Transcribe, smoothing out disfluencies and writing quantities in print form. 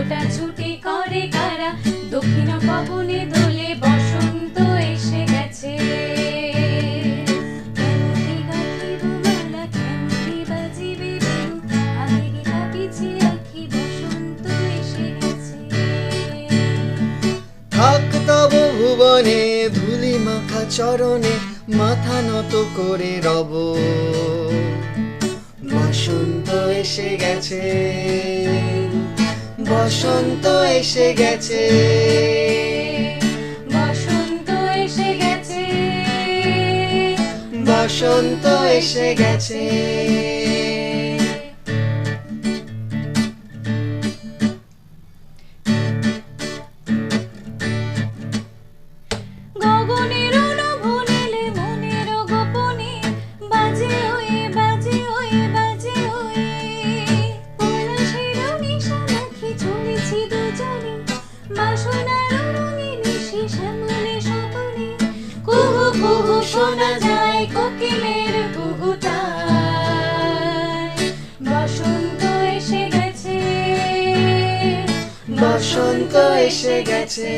ছোটাছুটি করে কারা, দক্ষিণ পবনে দোলে বসন্ত এসে গেছে। কেমনে গাঁথিব মালা, কেমনে বাজিবে বেণু, আগে ভাবিছি আঁখি বসন্ত এসে গেছে। থাক তব ভুবনে ধুলি মাখা চরণে, মাথা নত করে রব, বসন্ত এসে গেছে, বসন্ত এসে গেছে, বসন্ত এসে গেছে, বসন্ত এসে গেছে। গগনের নভুনিলে মনের গোপনে বাজে ওয়ে বাজে ওয়ে বাজে ওয়ে, পলাশের নিশা নাকি চলেছি দুজনে, বাসনার রঙে নিশি শ্যামলে স্বপনে, কুহু কুহু শোনা যায় কোকিলের কুহুতায়। বসন্ত এসে গেছে, বসন্ত এসে গেছে।